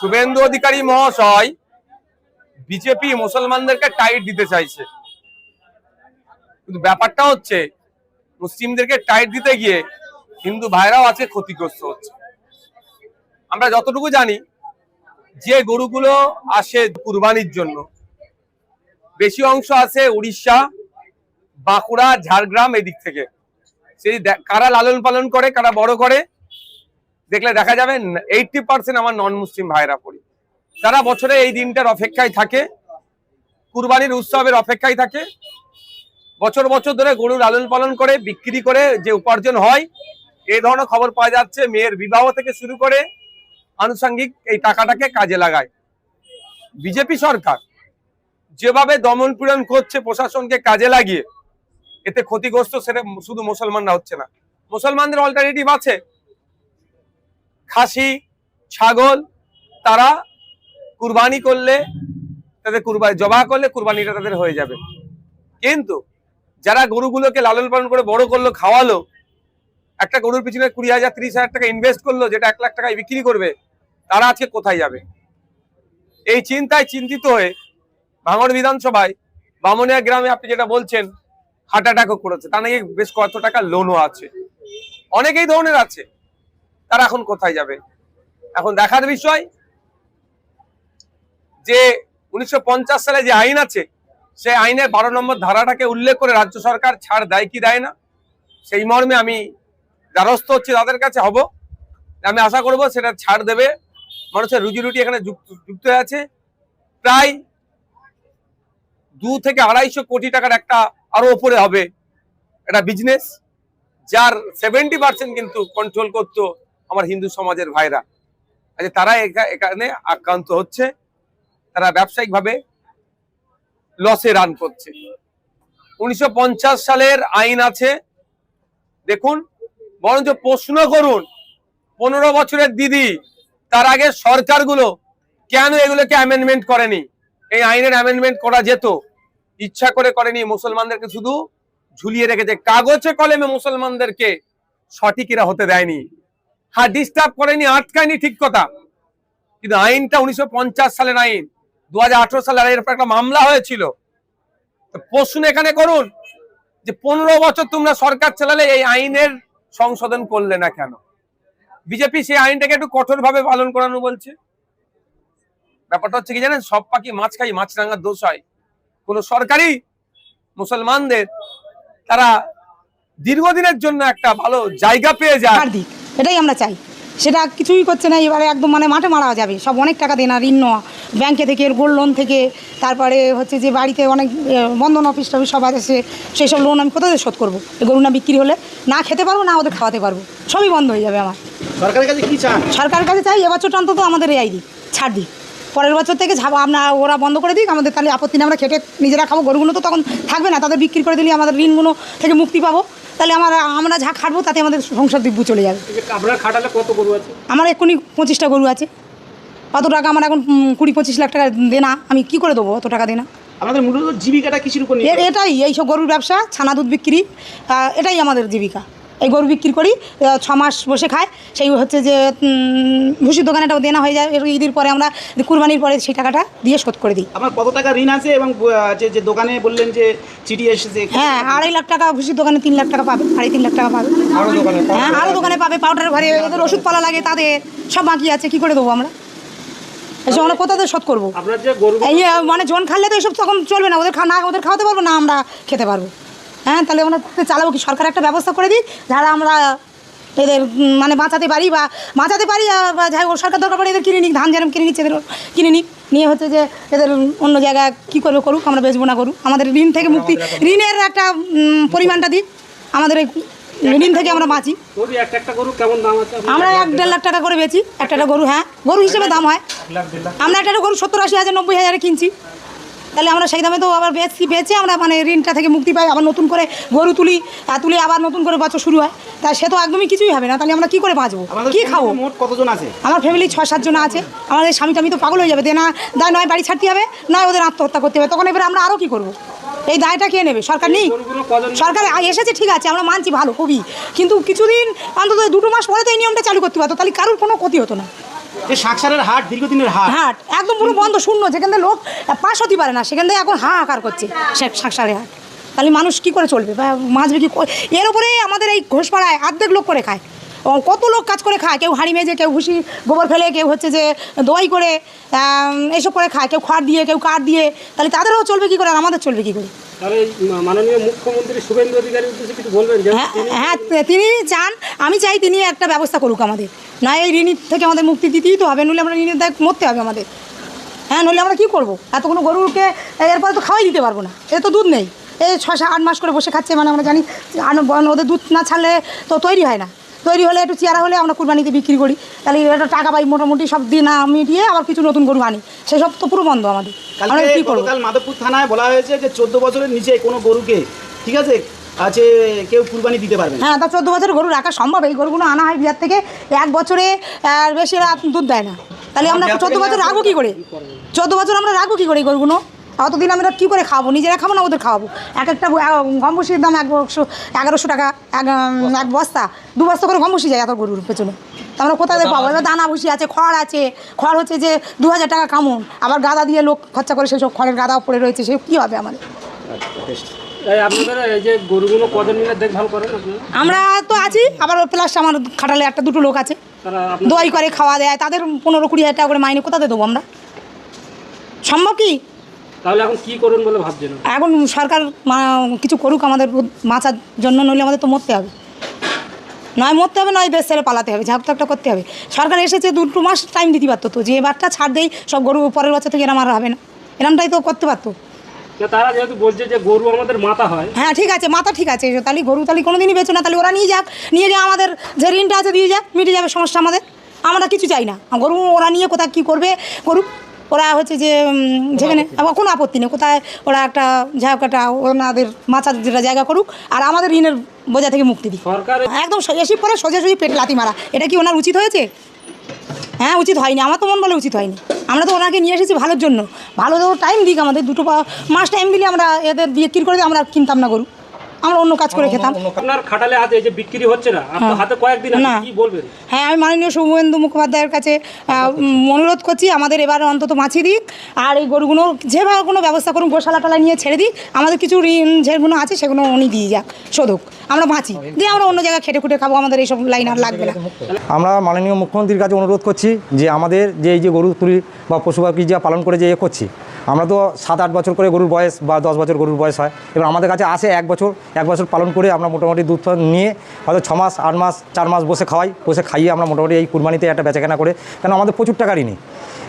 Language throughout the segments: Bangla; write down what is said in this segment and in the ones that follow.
শুভেন্দু অধিকারী মহাশয় বিজেপি মুসলমানদেরকে টাইট দিতে চাইছে, কিন্তু ব্যাপারটা হচ্ছে মুসলিমদেরকে টাইট দিতে গিয়ে হিন্দু ভাইরাও আজকে ক্ষতিগ্রস্ত হচ্ছে। আমরা যতটুকু জানি যে গরুগুলো আসে কুরবানির জন্য বেশি অংশ আছে উড়িষ্যা, বাঁকুড়া, ঝাড়গ্রাম এদিক থেকে। সেই কারা লালন পালন করে, কারা বড় করে, দেখলে দেখা যাবে 80% আমার নন মুসলিম ভাইরা পড়ি। তারা বছরে এই দিনটার অপেক্ষায় থাকে, কুরবানির উৎসবের অপেক্ষায় থাকে, বছর বছর ধরে গরু লালন পালন করে বিক্রি করে যে উপার্জন হয়, এই ধরনের খবর পাওয়া যাচ্ছে। মেয়ের বিবাহ থেকে শুরু করে আনুষঙ্গিক এই টাকাটাকে কাজে লাগায়। বিজেপি সরকার যেভাবে দমন পীড়ন করছে প্রশাসনকে কাজে লাগিয়ে, এতে ক্ষতিগ্রস্ত সেটা শুধু মুসলমানরা হচ্ছে না, মুসলমানদের অল্টারনেটিভ আছে। খাসি, ছাগল তারা কুরবানি করলে, তাদের কুরবানি জবাহ করলে কুরবানিটা তাদের হয়ে যাবে। কিন্তু যারা গরুগুলোকে লালন পালন করে বড় করলো, খাওয়ালো, একটা গরুর পিছনে 20,000 30,000 টাকা ইনভেস্ট করলো, যেটা 1 লাখ টাকায় বিক্রি করবে, তারা আজকে কোথায় যাবে? এই চিন্তায় চিন্তিত হয়ে ভাঙড় বিধানসভায় বামুনিয়া গ্রামে আপনি যেটা বলছেন হার্ট অ্যাটাকও করেছে, তা নাকি বেশ কত টাকা লোনও আছে, অনেকেই ধরনের আছে। তারা এখন কোথায় যাবে? এখন দেখার বিষয় যে 1950 সালে যে আইন আছে, সেই আইনের 12 নম্বর ধারাটাকে উল্লেখ করে রাজ্য সরকার ছাড় দেয় কি দেয় না, সেই মর্মে আমি দ্বারস্থ হচ্ছি তাদের কাছে হব। আমি আশা করব সেটা ছাড় দেবে। মানুষের রুজি রুটি এখানে যুক্ত আছে। প্রায় 2 থেকে 250 কোটি টাকার একটা আরো উপরে হবে একটা বিজনেস, যার 70% কিন্তু কন্ট্রোল করতো আমার হিন্দু সমাজের ভাইরা। আচ্ছা, তারা এখানে আক্রান্ত হচ্ছে, তারা ব্যবসায়িক ভাবে লসে রান করছে। 1950 সালের আইন আছে, দেখুন, বরঞ্চ প্রশ্ন করুন 15 বছরের দিদি, তার আগে সরকারগুলো কেন এগুলোকে অ্যামেন্ডমেন্ট করেনি? এই আইনের অ্যামেন্ডমেন্ট করা যেত, ইচ্ছা করে করেনি। মুসলমানদেরকে শুধু ঝুলিয়ে রেখেছে, কাগজে কলমে মুসলমানদেরকে সঠিকরা হতে দেয়নি। হ্যাঁ, ডিস্টার্ব করেনি, আটকায়নি, ঠিক কথা, কিন্তু আইনটা 1950 সালের আইন, 2018 সালের এর উপর একটা মামলা হয়েছিল। প্রশ্ন এখানে করুন যে 15 বছর তোমরা সরকার চালালে এই আইনের সংশোধন করলে না কেন? বিজেপি সেই আইনটাকে একটু কঠোর ভাবে পালন করানো বলছে। ব্যাপারটা হচ্ছে কি জানেন, সব পাখি মাছ খাই, মাছরাঙার দোষ হয়। কোন সরকারি মুসলমানদের তারা দীর্ঘদিনের জন্য একটা ভালো জায়গা পেয়ে যায়, এটাই আমরা চাই। সেটা কিছুই করছে না। এবারে একদম মানে মাঠে মারা যাবে সব। অনেক টাকা দেনা, ঋণ নেওয়া ব্যাংকে থেকে, গোল্ড লোন থেকে, তারপরে হচ্ছে যে বাড়িতে অনেক বন্ধন অফিস টফিস সব আছে, সেই সব লোন আমি কোথায় শোধ করবো? গরু না বিক্রি হলে না খেতে পারবো, না ওদের খাওয়াতে পারবো, সবই বন্ধ হয়ে যাবে আমার। সরকারের কাছে কি চান? সরকারের কাছে চাই এবছরটা অন্তত আমাদের রেয়াই দিক, ছাড় দিক। পরের বছর থেকে আমরা ওরা বন্ধ করে দিক, আমাদের তাহলে আপত্তি নেই। আমরা খেটে নিজেরা খাবো, গরুগুলো তো তখন থাকবে না, তাদের বিক্রি করে দিলে আমাদের ঋণগুলো থেকে মুক্তি পাবো। তাহলে আমরা যা খাটবো তাতে আমাদের সংসার দিব্য চলে যাবে। আপনারা খাটালে কত গরু আছে? আমার এক্ষুনি 25টা গরু আছে। অত টাকা আমার এখন 20-25 লাখ টাকা দেনা, আমি কি করে দেবো অত টাকা দেনা? আমাদের মূলত জীবিকাটা কিসের উপর? এটাই, এইসব গরুর ব্যবসা, ছানা দুধ বিক্রি, এটাই আমাদের জীবিকা। এই গরু বিক্রি করি, 6 মাস বসে খায়। সেই হচ্ছে যে ভুসির দোকানেটাও দেনা হয়ে যায়, ঈদের পরে আমরা কুরবানির পরে সেই টাকাটা দিয়ে শোধ করে দিই। আমার কত টাকা ঋণ আছে? এবং যে দোকানে বললেন যে চিঠি এসেছে, হ্যাঁ 2.5 লাখ টাকা ভুসির দোকানে, 3 লাখ টাকা পাবে, 3.5 লাখ টাকা পাবে। হ্যাঁ, আরও দোকানে পাবে, পাউডারের ঘরে ওদের ওষুধ পালা লাগে, তাদের সব বাকি আছে, কি করে দেবো আমরা? এসব আমরা কোথাতে শোধ করবো? এই মানে জন খালে তো এসব তখন চলবে না, ওদের ওদের খাওয়াতে পারবো না, আমরা খেতে পারবো। হ্যাঁ, তাহলে আমরা চালাবো কি? সরকার একটা ব্যবস্থা করে দিই যারা আমরা এদের মানে বাঁচাতে পারি, বা যাই হোক সরকার দরকার পড়ে এদের কিনে নিক, ধান যেরকম কিনে নিচ্ছে এদের কিনে নিক, নিয়ে হচ্ছে যে এদের অন্য জায়গায় কী করবে করুক, আমরা বেচবো না করুক, আমাদের ঋণ থেকে মুক্তি, ঋণের একটা পরিমাণটা দিক, আমাদের এই ঋণ থেকে আমরা বাঁচি। আমরা 1-1.5 লাখ টাকা করে বেচি একটা গরু। হ্যাঁ, গরু হিসেবে দাম হয়। আমরা একটা গরু 70-80 হাজার 90 হাজারে কিনছি, তাহলে আমরা সেই দামে তো আবার বেচে আমরা মানে ঋণটা থেকে মুক্তি পাই। আবার নতুন করে গরু তুলি আবার নতুন করে বছর শুরু হয়, তাই সে তো একদমই কিছুই হবে না। তাহলে আমরা কী করে বাঁচবো, কী খাবো? কতজন আছে আমার ফ্যামিলি? 6-7 জন আছে। আমাদের স্বামী টামি তো পাগল হয়ে যাবে, দেনা দায়, নয় বাড়ি ছাড়তে হবে, নয় ওদের আত্মহত্যা করতে হবে। তখন এবারে আমরা আরও কী করবো? এই দায়টা কে নেবে? সরকার নেই। সরকার এসেছে ঠিক আছে, আমরা মানছি, ভালো খুবই, কিন্তু কিছুদিন অন্তত 2 মাস পরে তো এই নিয়মটা চালু করতে পারতো, তাহলে কারোর কোনো ক্ষতি হতো না। যে শাকসারের হাট দীর্ঘদিনের হাট, হাট একদম পুরো বন্ধ, শূন্য, যেখান থেকে লোক পাশ হতে পারে না, সেখান থেকে এখন হাহাকার করছে শাকসারে হাট। তাহলে মানুষ কি করে চলবে বা মাছ বিক্রি এর উপরে আমাদের এই ঘোষপাড়ায় অর্ধেক লোক করে খায়। কত লোক কাজ করে খায়, কেউ হাঁড়ি মেজে, কেউ ভুসি গোবর ফেলে, কেউ হচ্ছে যে দোয়াই করে এইসব করে খায়, কেউ খড় দিয়ে, কেউ কাঠ দিয়ে। তাহলে তাদেরও চলবে কী করে আর আমাদের চলবে কী করে? মাননীয় মুখ্যমন্ত্রী শুভেন্দু অধিকারীর উদ্দেশ্যে কিছু বলবেন? হ্যাঁ, তিনি চান, আমি চাই তিনি একটা ব্যবস্থা করুক আমাদের, না এই ঋণ থেকে আমাদের মুক্তি দিতেই তো হবে, নইলে আমরা ঋণের দায় মরতে হবে আমাদের। হ্যাঁ, নইলে আমরা কী করবো? এতগুলো গরুকে এরপরে তো খাওয়াই দিতে পারবো না, এ তো দুধ নেই, এই 6-8 মাস করে বসে খাচ্ছে, মানে আমরা জানি ওদের দুধ না ছাড়লে তো তৈরি হয় না, তৈরি হলে একটু চেয়ারা হলে আমরা কুরবানিতে বিক্রি করি, তাহলে একটা টাকা পাই মোটামুটি, সব দিয়ে না মিটিয়ে আবার কিছু নতুন গরু আনি, সেসব তো পুরো বন্ধ আমাদের। আমরা কী করবো? গতকাল মাধবপুর থানায় বলা হয়েছে যে 14 বছরের নিচে কোনো গরুকে, ঠিক আছে, কেউ কুরবানি দিতে পারবে না। হ্যাঁ, তা 14 বছরের গরু রাখা সম্ভব? এই গরুগুলো আনা হয় বিহার থেকে, 1 বছরে বেশি দুধ দেয় না, তাহলে আমরা 14 বছর রাখবো কী করে? 14 বছর আমরা রাখবো কী করে এই গরুগুলো? অতদিন আমরা কী করে খাবো? নিজেরা খাবো না ওদের খাওয়াবো? একটা গম ভুষির দাম 1100 টাকা, এক বস্তা, 2 বস্তা করে গম ভুষি যায় এত গরুর পেছনে, আমরা কোথায় পাবো? এবার দানা ভুষি আছে, খড় আছে, খড় হচ্ছে যে 2000 টাকা কামন, আবার গাদা দিয়ে লোক খরচা করে, সেই সব খড়ের গাদাও পড়ে রয়েছে, সে কী হবে আমাদের? আপনাদের এই যে গরুগুলো কজন মিলে দেখভাল করেন আপনারা? আমরা তো আছি, আবার প্লাস আমার খাটালে 1-2 লোক আছে, দোয়াই করে খাওয়া দেয়, তাদের 15-20 হাজার টাকা করে মাইনে কোথাতে দেবো আমরা? সম্ভব কি? তাহলে এখন কি করুন বলে ভাবছেন? এখন সরকার কিছু করুক আমাদের বাঁচার জন্য, নইলে আমাদের তো মরতে হবে, নয় মরতে হবে, নয় দেশ ছেড়ে পালাতে হবে, ঝাঁপ একটা করতে হবে। সরকার এসেছে 2 মাস টাইম দিতে পারতো, তো যে এবারটা ছাড় দেই, সব গরু পরের বছর থেকে এরম আর হবে না, এরমটাই তো করতে পারতো। তারা যেহেতু বলছে যে গরু আমাদের মাথা হয়, হ্যাঁ ঠিক আছে, মাথা ঠিক আছে, তাহলে গরু তাহলে কোনো দিনই বেচো না, তাহলে ওরা নিয়ে যাক, নিয়ে গিয়ে আমাদের যে ঋণটা আছে দিয়ে যাক, মিটে যাবে সমস্যা আমাদের, আমরা কিছু চাই না। গরু ওরা নিয়ে কোথায় কী করবে করুক, ওরা হচ্ছে যে যেখানে কোনো আপত্তি নেই, কোথায় ওরা একটা জায়গাটা ওনাদের মাথার যেটা জায়গা করুক, আর আমাদের ঋণের বোঝা থেকে মুক্তি দিই। সরকার একদম এসে পরে সোজাসুজি পেট লাথি মারা, এটা কি ওনার উচিত হয়েছে? হ্যাঁ, উচিত হয়নি, আমার তো মন বলে উচিত হয়নি। আমরা তো ওনাকে নিয়ে এসেছি ভালোর জন্য, ভালো টাইম দিক আমাদের, 2 মাস টাইম দিলে আমরা এদের বিক্রি করে আমরা কিনতাম না গরু, আমরা অন্য কাজ করে খেতাম। আপনার খাটালে হাতে যে বিক্রি হচ্ছে না, আপনার হাতে কয়েকদিন না, কি বলবেন? হ্যাঁ, আমি মাননীয় শুভেন্দু মুখোপাধ্যায়ের কাছে অনুরোধ করছি, আমাদের এবার অন্তত মাছি দিক, আর এই গরুগুলো যেভাবে কোনো ব্যবস্থা করুন, গোশালা টালা নিয়ে ছেড়ে দিই, আমাদের কিছু ঋণ যেগুলো আছে সেগুলো উনি দিয়ে যাক, শোধক, আমরা বাঁচি, দিয়ে আমরা অন্য জায়গায় খেটে খুঁটে খাবো, আমাদের এইসব লাইন আর লাগবে না। আমরা মাননীয় মুখ্যমন্ত্রীর কাছে অনুরোধ করছি যে আমাদের যে এই যে গরু তুলি বা পশু পাখি যা পালন করে যে করছি, আমরা তো 7-8 বছর করে গরুর বয়স বা 10 বছর গরুর বয়স হয়, এবার আমাদের কাছে আসে 1 বছর পালন করে আমরা মোটামুটি দুধ নিয়ে হয়তো 6 মাস 8 মাস 4 মাস বসে খাইয়ে আমরা মোটামুটি এই কুরবানিতে একটা বেচাকেনা করে, কেন আমাদের প্রচুর টাকা ঋণী,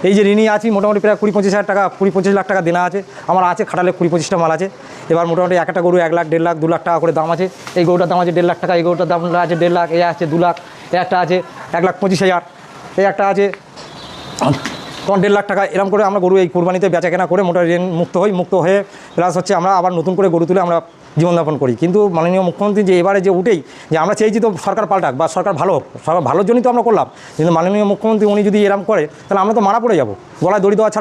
এই যে ঋণী আছি মোটামুটি প্রায় 20-25 হাজার টাকা, 20-25 লাখ টাকা দেনা আছে আমার, আছে খাটালে 20-25টা মাল আছে। এবার মোটামুটি একটা গরু 1 লাখ 1.5 লাখ 2 লাখ টাকা করে দাম আছে, এই গরুটার দাম আছে 1.5 লাখ টাকা, এই গরুটার দাম আছে 1.5 লাখ, এই আছে 2 লাখ, এই একটা আছে 1,25,000, এই একটা আছে 1.5 লাখ টাকা, এরকম করে আমরা গরু এই কুরবানিতে বেচাকেনা করে মোটামুটি ঋণ মুক্ত হয়ে প্লাস হচ্ছে আমরা আবার নতুন করে গরু তুলে আমরা জীবনযাপন করি। কিন্তু মাননীয় মুখ্যমন্ত্রী যে এবারে যে উঠেই যে আমরা চেয়েছি তো সরকার পাল্টাক বা সরকার ভালো হোক, সরকার ভালোর জন্যই তো আমরা করলাম, কিন্তু মাননীয় মুখ্যমন্ত্রী উনি যদি এরকম করে তাহলে আমরা তো মারা পড়ে যাবো, গলায় দড়ি দেওয়া ছাড়া